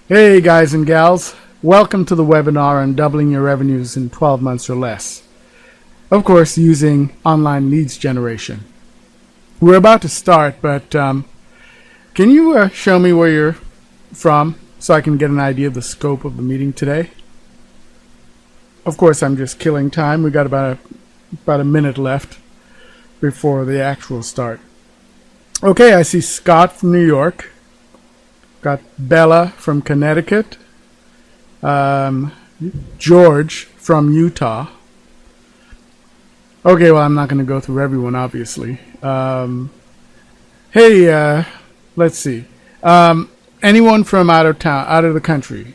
Hey guys and gals, welcome to the webinar on doubling your revenues in 12 months or less. Of course, using online leads generation. We're about to start, but can you show me where you're from so I can get an idea of the scope of the meeting today? Of course, I'm just killing time. We got about a minute left before the actual start. Okay, I see Scott from New York. Got Bella from Connecticut, George from Utah. Okay, well, I'm not going to go through everyone, obviously. Hey, let's see. Anyone from out of town, out of the country?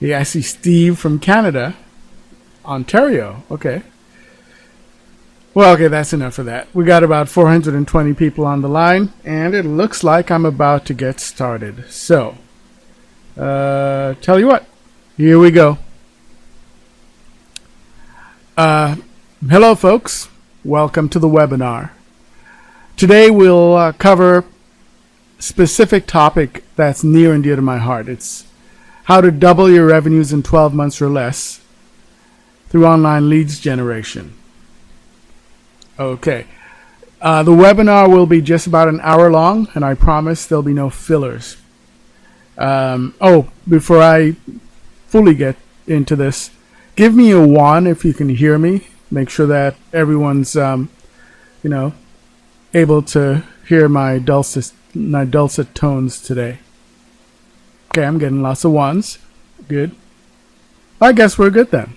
Yeah, I see Steve from Canada, Ontario. Okay. Well, okay, that's enough for that. We got about 420 people on the line, and it looks like I'm about to get started. So, tell you what, here we go. Hello, folks. Welcome to the webinar. Today we'll cover a specific topic that's near and dear to my heart. It's how to double your revenues in 12 months or less through online leads generation. Okay, the webinar will be just about an hour long, and I promise there'll be no fillers. Before I fully get into this, give me a 1 if you can hear me. Make sure that everyone's, able to hear my dulcet tones today. Okay, I'm getting lots of 1s. Good. I guess we're good then.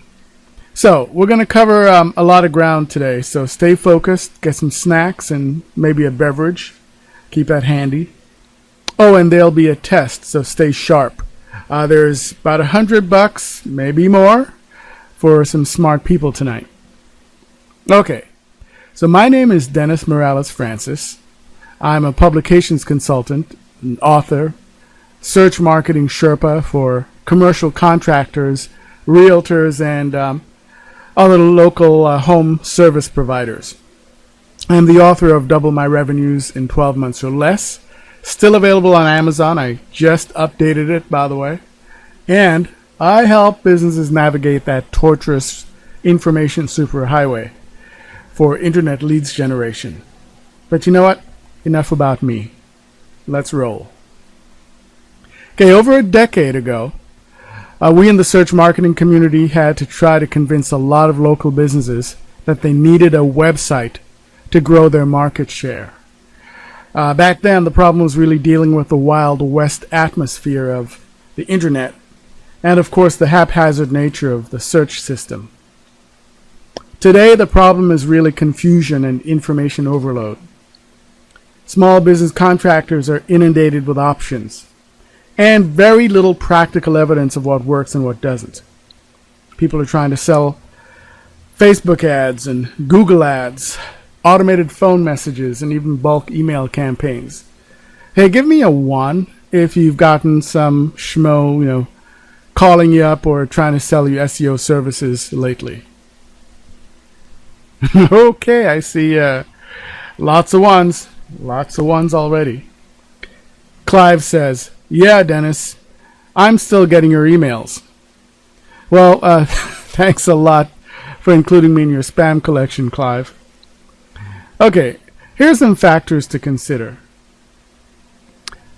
So, we're going to cover a lot of ground today, so stay focused, get some snacks and maybe a beverage. Keep that handy. Oh, and there'll be a test, so stay sharp. There's about $100, maybe more, for some smart people tonight. Okay, so my name is Dennis Morales Francis. I'm a publications consultant, an author, search marketing Sherpa for commercial contractors, realtors, and other local home service providers. I'm the author of Double My Revenues in 12 Months or Less. Still available on Amazon. I just updated it, by the way. And I help businesses navigate that torturous information superhighway for internet leads generation. But you know what? Enough about me. Let's roll. Okay, over a decade ago, we in the search marketing community had to try to convince a lot of local businesses that they needed a website to grow their market share. Back then, the problem was really dealing with the Wild West atmosphere of the internet and, of course, the haphazard nature of the search system. Today, the problem is really confusion and information overload. Small business contractors are inundated with options and very little practical evidence of what works and what doesn't. People are trying to sell Facebook ads and Google ads, automated phone messages, and even bulk email campaigns. Hey, give me a 1 if you've gotten some schmo, calling you up or trying to sell you SEO services lately. Okay, I see lots of 1s. Lots of 1s already. Clive says, "Yeah, Dennis, I'm still getting your emails." Well, thanks a lot for including me in your spam collection, Clive. Okay, here's some factors to consider.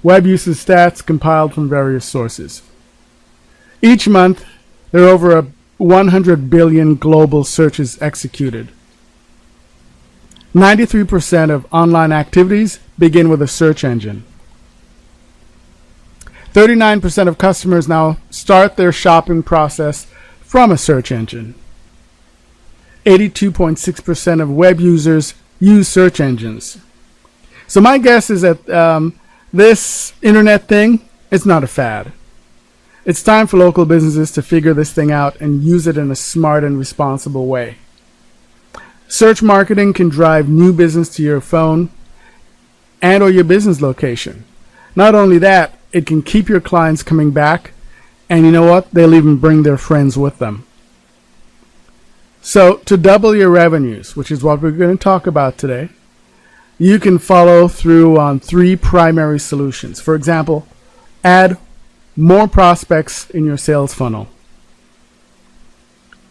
Web usage stats compiled from various sources. Each month, there are over 100 billion global searches executed. 93% of online activities begin with a search engine. 39% of customers now start their shopping process from a search engine. 82.6% of web users use search engines. So my guess is that this internet thing is not a fad. It's time for local businesses to figure this thing out and use it in a smart and responsible way. Search marketing can drive new business to your phone and or your business location. Not only that, it can keep your clients coming back, and you know what? They'll even bring their friends with them. So to double your revenues, which is what we're going to talk about today, you can follow through on 3 primary solutions. For example, add more prospects in your sales funnel.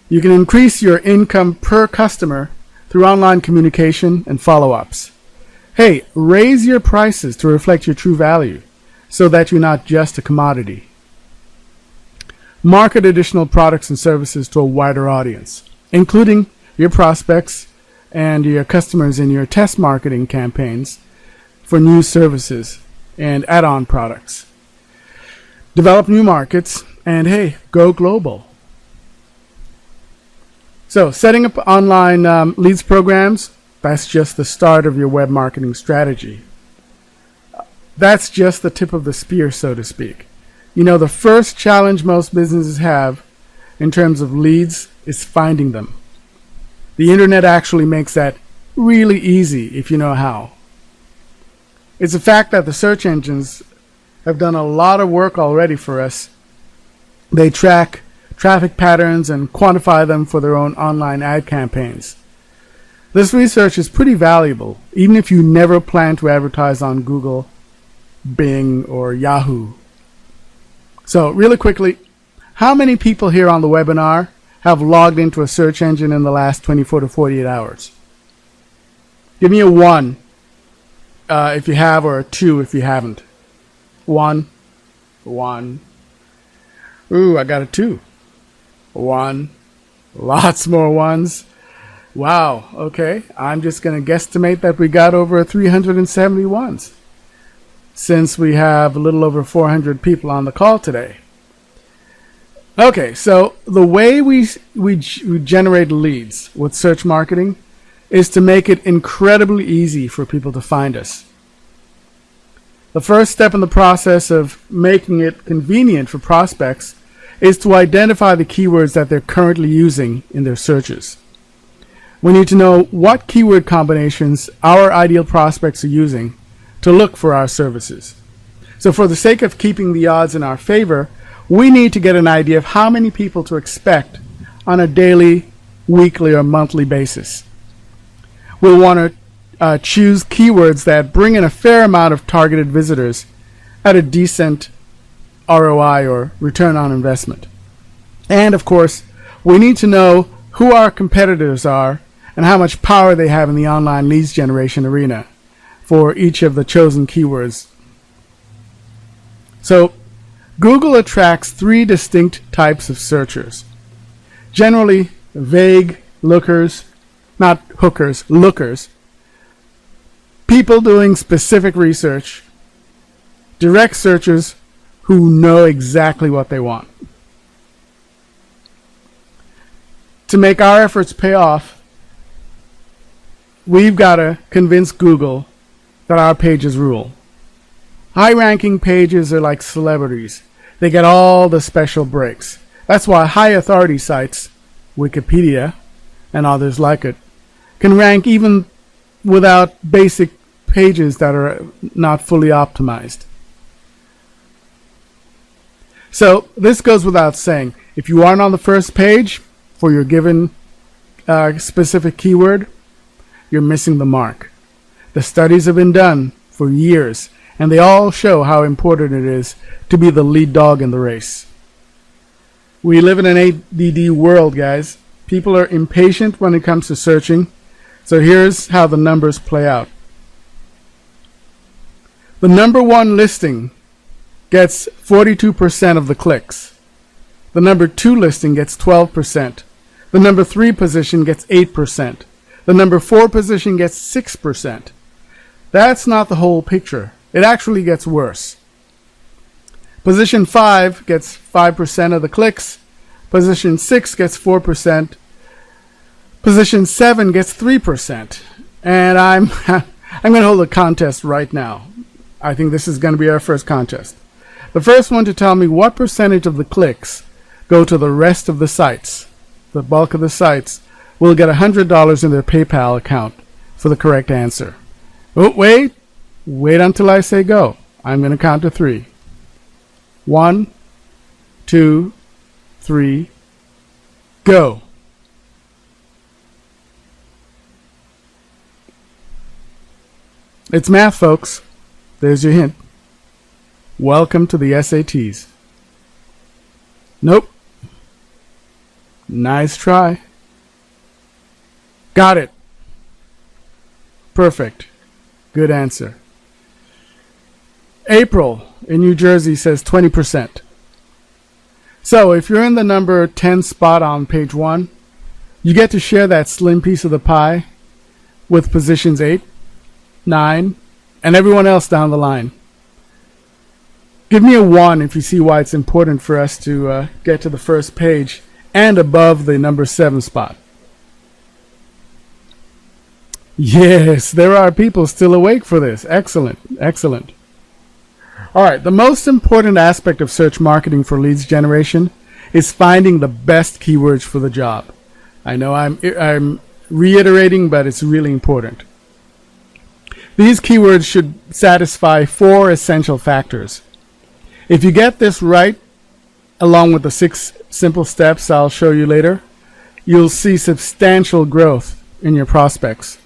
You can increase your income per customer through online communication and follow-ups. Hey, raise your prices to reflect your true value so that you're not just a commodity. Market additional products and services to a wider audience, including your prospects and your customers in your test marketing campaigns for new services and add-on products. Develop new markets and, hey, go global. So setting up online leads programs, that's just the start of your web marketing strategy. That's just the tip of the spear, so to speak. You know, the first challenge most businesses have in terms of leads is finding them. The internet actually makes that really easy if you know how. It's a fact that the search engines have done a lot of work already for us. They track traffic patterns and quantify them for their own online ad campaigns. This research is pretty valuable, even if you never plan to advertise on Google, Bing, or Yahoo. So, really quickly, how many people here on the webinar have logged into a search engine in the last 24 to 48 hours? Give me a 1 if you have, or a 2 if you haven't. 1. Ooh, I got a 2. 1. Lots more ones. Wow, okay. I'm just going to guesstimate that we got over 370 ones, since we have a little over 400 people on the call today. Okay, so the way we generate leads with search marketing is to make it incredibly easy for people to find us. The first step in the process of making it convenient for prospects is to identify the keywords that they're currently using in their searches. We need to know what keyword combinations our ideal prospects are using to look for our services. So for the sake of keeping the odds in our favor, we need to get an idea of how many people to expect on a daily, weekly, or monthly basis. We'll want to choose keywords that bring in a fair amount of targeted visitors at a decent ROI, or return on investment. And of course, we need to know who our competitors are and how much power they have in the online leads generation arena for each of the chosen keywords. So Google attracts 3 distinct types of searchers. Generally, vague lookers, not hookers, lookers. People doing specific research. Direct searchers who know exactly what they want. To make our efforts pay off, we've got to convince Google that our pages rule. High-ranking pages are like celebrities. They get all the special breaks. That's why high-authority sites, Wikipedia and others like it, can rank even without basic pages that are not fully optimized. So this goes without saying. If you aren't on the first page for your given specific keyword, you're missing the mark. The studies have been done for years, and they all show how important it is to be the lead dog in the race. We live in an ADD world, guys. People are impatient when it comes to searching. So here's how the numbers play out. The number 1 listing gets 42% of the clicks. The number 2 listing gets 12%. The number 3 position gets 8%. The number 4 position gets 6%. That's not the whole picture. It actually gets worse. Position 5 gets 5% of the clicks. Position 6 gets 4%. Position 7 gets 3%. And I'm going to hold a contest right now. I think this is going to be our first contest. The first one to tell me what percentage of the clicks go to the rest of the sites, the bulk of the sites, will get $100 in their PayPal account for the correct answer. Oh, wait until I say go. I'm going to count to 3. 1, 2, 3, go. It's math, folks. There's your hint. Welcome to the SATs. Nope. Nice try. Got it. Perfect. Good answer. April in New Jersey says 20%. So if you're in the number 10 spot on page 1, you get to share that slim piece of the pie with positions 8, 9, and everyone else down the line. Give me a 1 if you see why it's important for us to get to the first page and above the number 7 spot. Yes, there are people still awake for this. Excellent, excellent. All right, the most important aspect of search marketing for leads generation is finding the best keywords for the job. I know I'm reiterating, but it's really important. These keywords should satisfy 4 essential factors. If you get this right, along with the 6 simple steps I'll show you later, you'll see substantial growth in your prospects.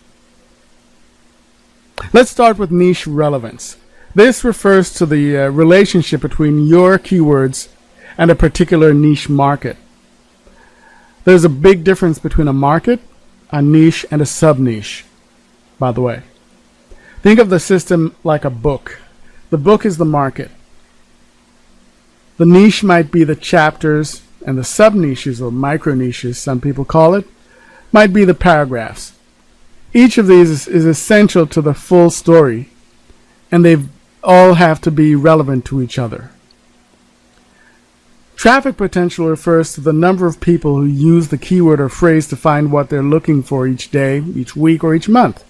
Let's start with niche relevance. This refers to the relationship between your keywords and a particular niche market. There's a big difference between a market, a niche, and a sub-niche, by the way. Think of the system like a book. The book is the market. The niche might be the chapters, and the sub-niches, or micro-niches, some people call it, might be the paragraphs. Each of these is essential to the full story, and they all have to be relevant to each other. Traffic potential refers to the number of people who use the keyword or phrase to find what they're looking for each day, each week, or each month.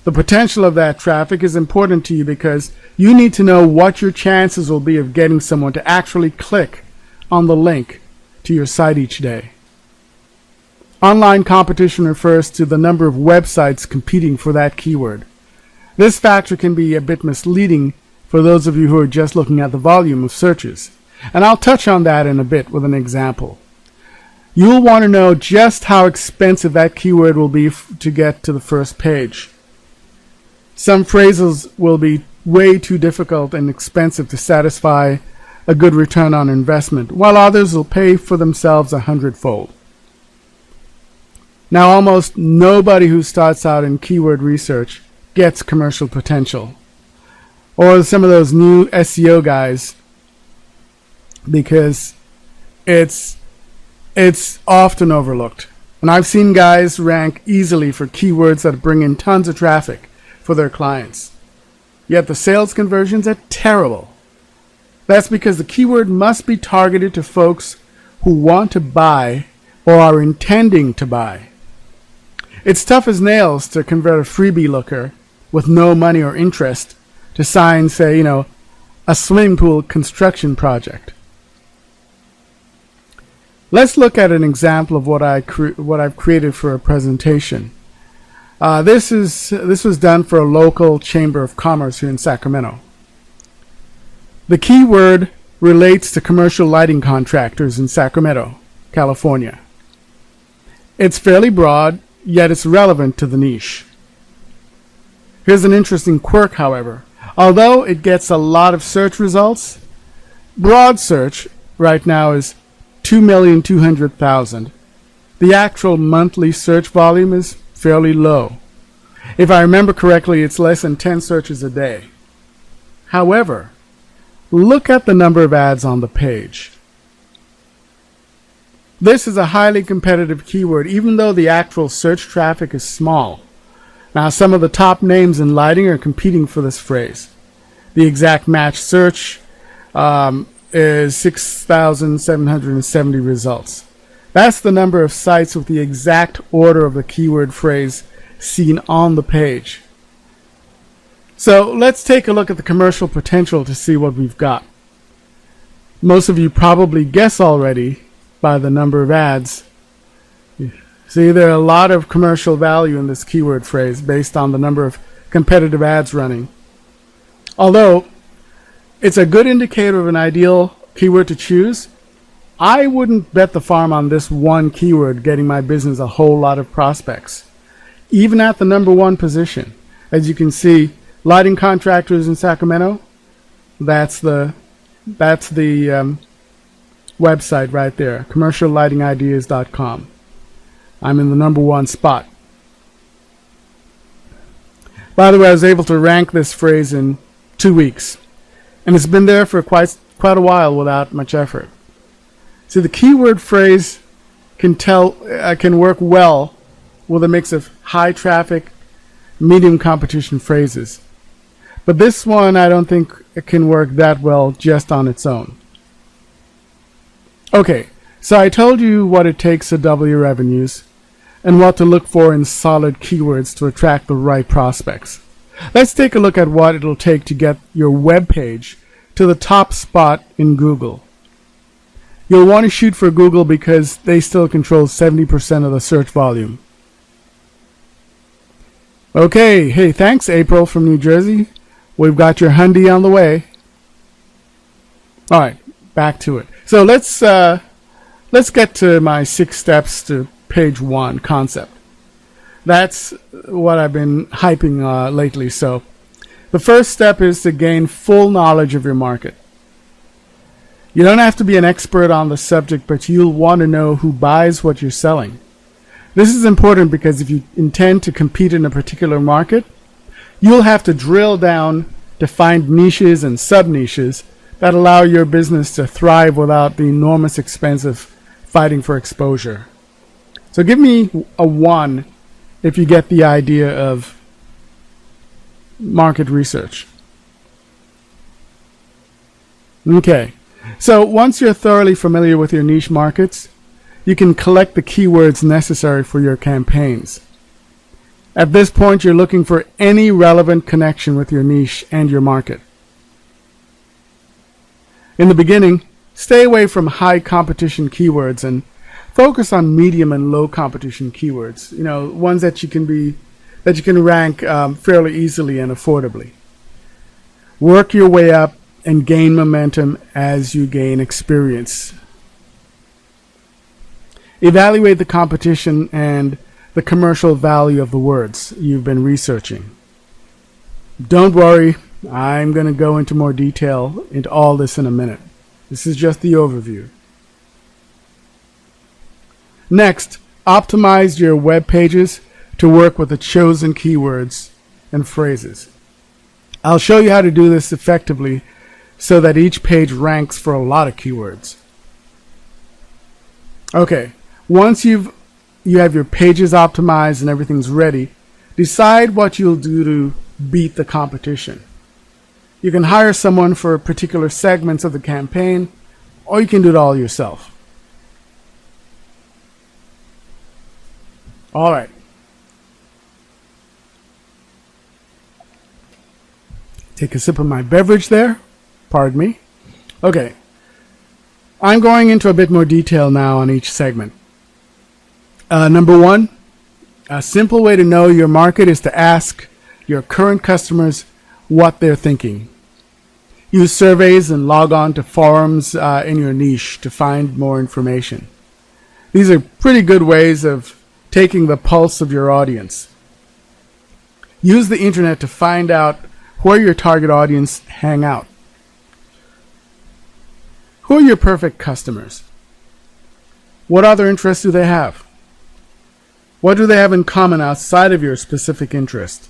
The potential of that traffic is important to you because you need to know what your chances will be of getting someone to actually click on the link to your site each day. Online competition refers to the number of websites competing for that keyword. This factor can be a bit misleading for those of you who are just looking at the volume of searches, and I'll touch on that in a bit with an example. You'll want to know just how expensive that keyword will be to get to the first page. Some phrases will be way too difficult and expensive to satisfy a good return on investment, while others will pay for themselves 100-fold. Now, almost nobody who starts out in keyword research gets commercial potential, or some of those new SEO guys, because it's often overlooked. And I've seen guys rank easily for keywords that bring in tons of traffic for their clients. Yet the sales conversions are terrible. That's because the keyword must be targeted to folks who want to buy or are intending to buy. It's tough as nails to convert a freebie looker with no money or interest to sign, say, a swimming pool construction project. Let's look at an example of what I've created for a presentation. This was done for a local chamber of commerce here in Sacramento. The keyword relates to commercial lighting contractors in Sacramento, California. It's fairly broad, yet it's relevant to the niche. Here's an interesting quirk, however. Although it gets a lot of search results, broad search right now is 2,200,000. The actual monthly search volume is fairly low. If I remember correctly, it's less than 10 searches a day. However, look at the number of ads on the page. This is a highly competitive keyword, even though the actual search traffic is small. Now, some of the top names in lighting are competing for this phrase. The exact match search is 6,770 results. That's the number of sites with the exact order of the keyword phrase seen on the page. So let's take a look at the commercial potential to see what we've got. Most of you probably guess already by the number of ads. See, there are a lot of commercial value in this keyword phrase based on the number of competitive ads running. Although it's a good indicator of an ideal keyword to choose, I wouldn't bet the farm on this one keyword getting my business a whole lot of prospects. Even at the number 1 position, as you can see, lighting contractors in Sacramento, That's the website right there, commerciallightingideas.com. I'm in the #1 spot. By the way, I was able to rank this phrase in 2 weeks, and it's been there for quite a while without much effort. See, the keyword phrase can work well with a mix of high traffic, medium competition phrases. But this one, I don't think it can work that well just on its own. Okay, so I told you what it takes to double your revenues and what to look for in solid keywords to attract the right prospects. Let's take a look at what it'll take to get your web page to the top spot in Google. You'll want to shoot for Google because they still control 70% of the search volume. Okay, hey, thanks April from New Jersey. We've got your Hyundai on the way. All right, back to it. So let's get to my 6 steps to page 1 concept. That's what I've been hyping lately. So the first step is to gain full knowledge of your market. You don't have to be an expert on the subject, but you'll want to know who buys what you're selling. This is important because if you intend to compete in a particular market, you'll have to drill down to find niches and sub-niches that allow your business to thrive without the enormous expense of fighting for exposure. So give me a 1 if you get the idea of market research. Okay, so once you're thoroughly familiar with your niche markets, you can collect the keywords necessary for your campaigns. At this point, you're looking for any relevant connection with your niche and your market. In the beginning, stay away from high competition keywords and focus on medium and low competition keywords. You know, ones that you can rank fairly easily and affordably. Work your way up and gain momentum as you gain experience. Evaluate the competition and the commercial value of the words you've been researching. Don't worry, I'm going to go into more detail into all this in a minute. This is just the overview. Next, optimize your web pages to work with the chosen keywords and phrases. I'll show you how to do this effectively so that each page ranks for a lot of keywords. Okay, once you have your pages optimized and everything's ready, decide what you'll do to beat the competition. You can hire someone for particular segments of the campaign, or you can do it all yourself. All right. Take a sip of my beverage there. Pardon me. Okay. I'm going into a bit more detail now on each segment. Number 1, a simple way to know your market is to ask your current customers what they're thinking. Use surveys and log on to forums in your niche to find more information. These are pretty good ways of taking the pulse of your audience. Use the internet to find out where your target audience hang out. Who are your perfect customers? What other interests do they have? What do they have in common outside of your specific interest?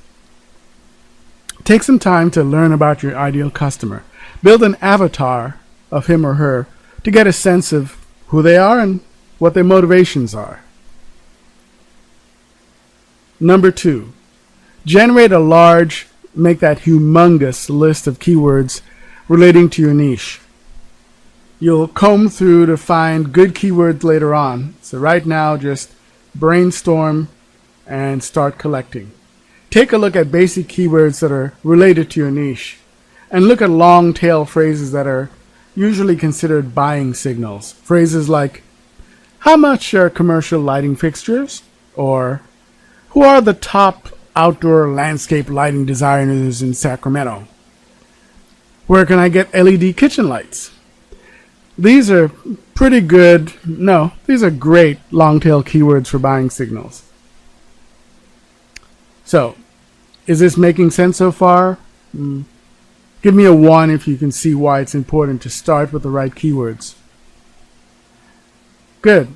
Take some time to learn about your ideal customer. Build an avatar of him or her to get a sense of who they are and what their motivations are. Number 2, generate a large, make that humongous list of keywords relating to your niche. You'll comb through to find good keywords later on. So right now, just brainstorm and start collecting. Take a look at basic keywords that are related to your niche and look at long tail phrases that are usually considered buying signals. Phrases like, how much are commercial lighting fixtures? Or, who are the top outdoor landscape lighting designers in Sacramento? Where can I get LED kitchen lights? These are pretty good, no, these are great long tail keywords for buying signals. So, is this making sense so far? Give me a 1 if you can see why it's important to start with the right keywords. Good.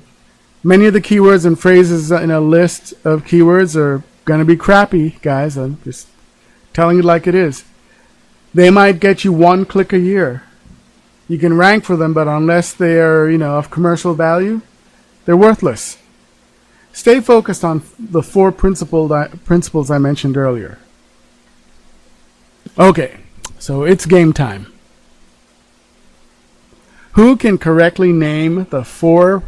Many of the keywords and phrases in a list of keywords are going to be crappy, guys. I'm just telling you like it is. They might get you 1 click a year. You can rank for them, but unless they are, of commercial value, they're worthless. Stay focused on the 4 principles I mentioned earlier. Okay, so it's game time. Who can correctly name the 4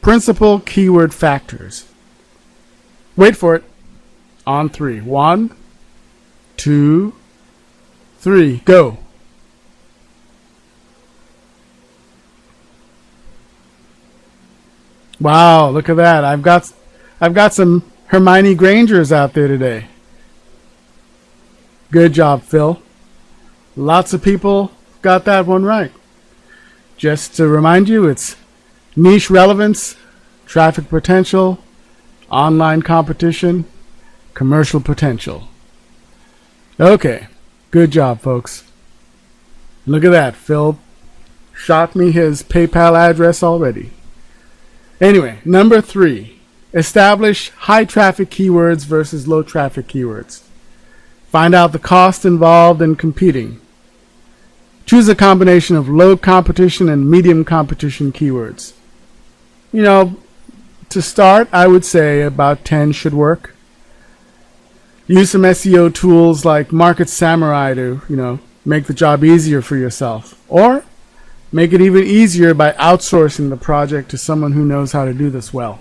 principal keyword factors? Wait for it. On 3. 1, 2, 3. Go. Wow, look at that. I've got some Hermione Grangers out there today. Good job, Phil. Lots of people got that one right. Just to remind you, it's niche relevance, traffic potential, online competition, commercial potential. Okay, good job, folks. Look at that. Phil shot me his PayPal address already. Anyway, number 3, establish high traffic keywords versus low traffic keywords. Find out the cost involved in competing. Choose a combination of low competition and medium competition keywords. To start, I would say about 10 should work. Use some SEO tools like Market Samurai to, make the job easier for yourself. Or make it even easier by outsourcing the project to someone who knows how to do this well.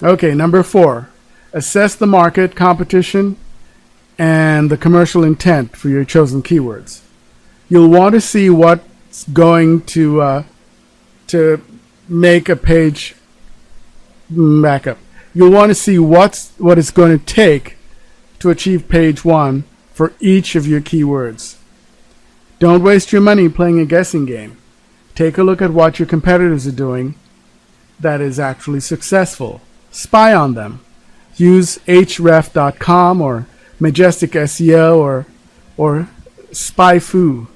Okay, number 4. Assess the market, competition, and the commercial intent for your chosen keywords. You'll want to see what's going to make a page back up. You'll want to see what it's going to take to achieve page 1 for each of your keywords. Don't waste your money playing a guessing game. Take a look at what your competitors are doing that is actually successful. Spy on them. Use href.com or Majestic SEO or SpyFu.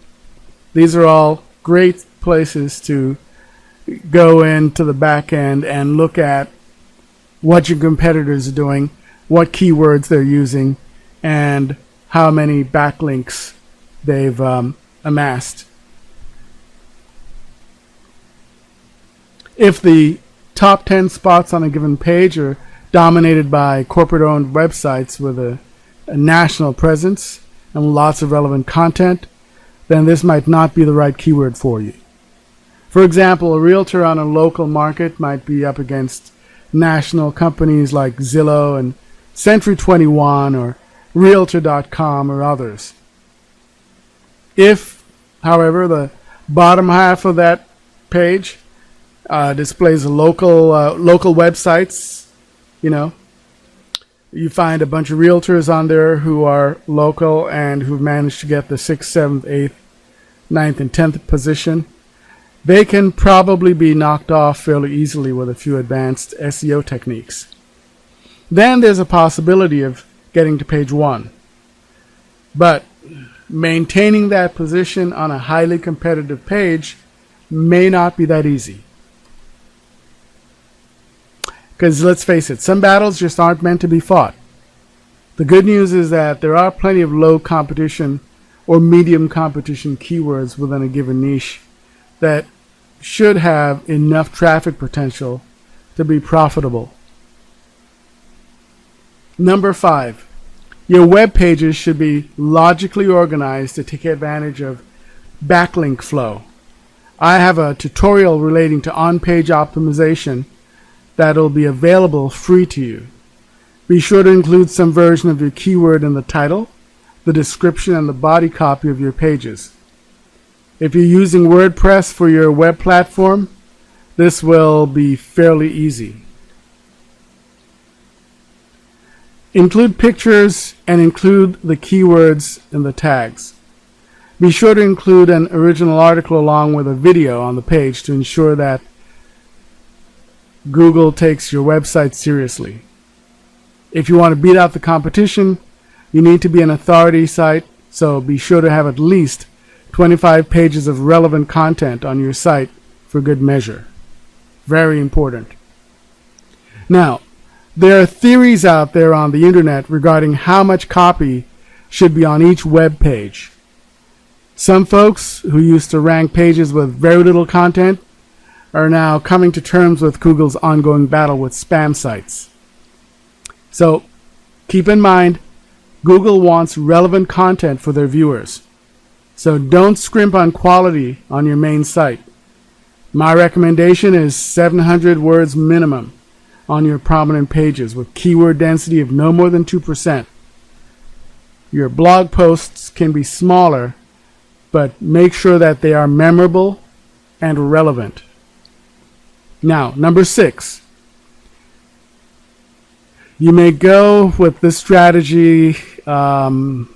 These are all great places to go into the back end and look at what your competitors are doing, what keywords they're using, and how many backlinks they've amassed. If the top 10 spots on a given page are dominated by corporate-owned websites with a national presence and lots of relevant content, then this might not be the right keyword for you. For example, a realtor on a local market might be up against national companies like Zillow and Century 21 or Realtor.com or others. If, however, the bottom half of that page displays local websites, you find a bunch of realtors on there who are local and who've managed to get the 6th, 7th, 8th, 9th, and 10th position. They can probably be knocked off fairly easily with a few advanced SEO techniques. Then there's a possibility of getting to page 1. But maintaining that position on a highly competitive page may not be that easy. Because let's face it, some battles just aren't meant to be fought. The good news is that there are plenty of low competition or medium competition keywords within a given niche that should have enough traffic potential to be profitable. Number 5, your web pages should be logically organized to take advantage of backlink flow. I have a tutorial relating to on-page optimization that'll be available free to you. Be sure to include some version of your keyword in the title, the description, and the body copy of your pages. If you're using WordPress for your web platform, this will be fairly easy. Include pictures and include the keywords in the tags. Be sure to include an original article along with a video on the page to ensure that Google takes your website seriously. If you want to beat out the competition, you need to be an authority site So be sure to have at least 25 pages of relevant content on your site for good measure. Very important. Now, there are theories out there on the internet regarding how much copy should be on each web page. Some folks who used to rank pages with very little content are now coming to terms with Google's ongoing battle with spam sites. So keep in mind, Google wants relevant content for their viewers. So don't scrimp on quality on your main site. My recommendation is 700 words minimum on your prominent pages with keyword density of no more than 2%. Your blog posts can be smaller, but make sure that they are memorable and relevant. Now, number 6. You may go with this strategy that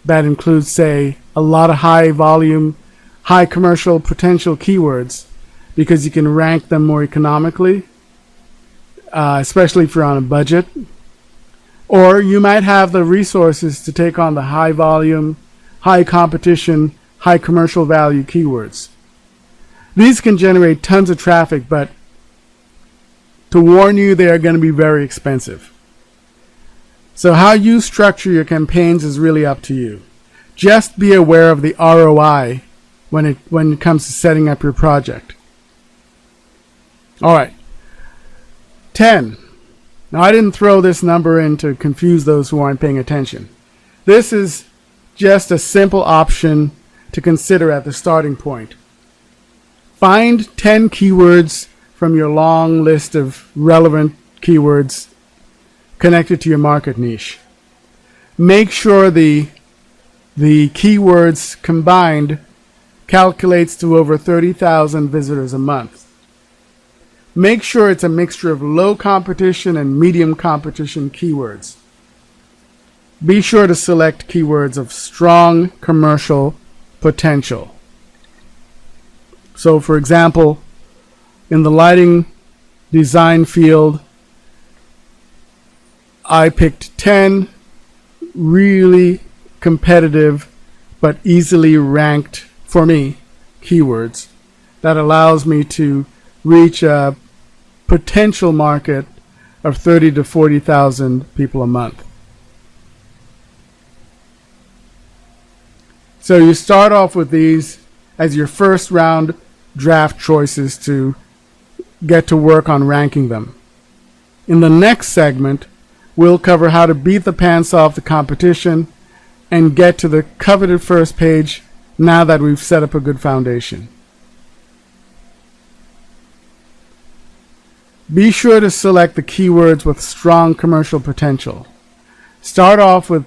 includes, say, a lot of high volume, high commercial potential keywords because you can rank them more economically, especially if you're on a budget. Or you might have the resources to take on the high volume, high competition, high commercial value keywords. These can generate tons of traffic, but to warn you, they are going to be very expensive. So how you structure your campaigns is really up to you. Just be aware of the ROI when it comes to setting up your project. All right. 10. Now, I didn't throw this number in to confuse those who aren't paying attention. This is just a simple option to consider at the starting point. Find 10 keywords from your long list of relevant keywords connected to your market niche. Make sure the keywords combined calculates to over 30,000 visitors a month. Make sure it's a mixture of low competition and medium competition keywords. Be sure to select keywords of strong commercial potential. So, for example, in the lighting design field, I picked 10 really competitive but easily ranked for me keywords that allows me to reach a potential market of 30 to 40,000 people a month. So you start off with these as your first round draft choices to get to work on ranking them. In the next segment, we'll cover how to beat the pants off the competition and get to the coveted first page now that we've set up a good foundation. Be sure to select the keywords with strong commercial potential. Start off with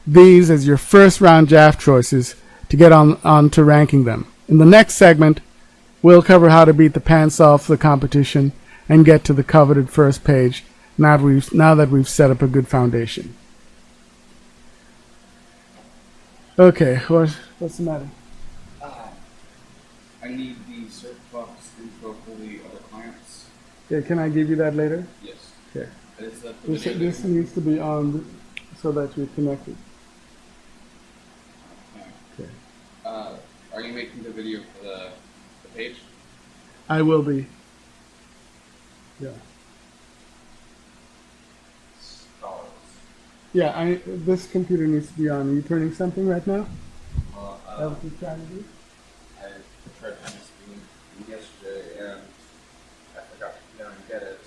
these as your first round draft choices to get on to ranking them. In the next segment, we'll cover how to beat the pants off the competition and get to the coveted first page now that we've set up a good foundation. Okay, what's the matter? I need the search box info for the other clients. Yeah, can I give you that later? Yes. Okay. Is that the This video? needs to be on so that you're connected. Okay. Are you making the video for the page? I will be. Yeah. Stars. Yeah, this computer needs to be on. Are you turning something right now? Well, That what you're trying to do? I tried to turn the screen yesterday and I forgot to go and get it.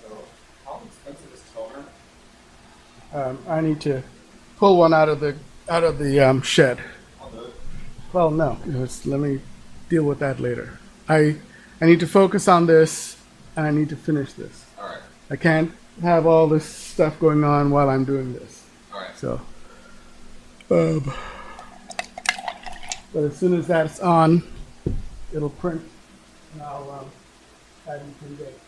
So, how expensive is toner? I need to pull one out of the shed. I'll do it. Well, no, let me deal with that later. I need to focus on this, and I need to finish this. All right. I can't have all this stuff going on while I'm doing this. All right. So, but as soon as that's on, it'll print, and I'll have you can get it.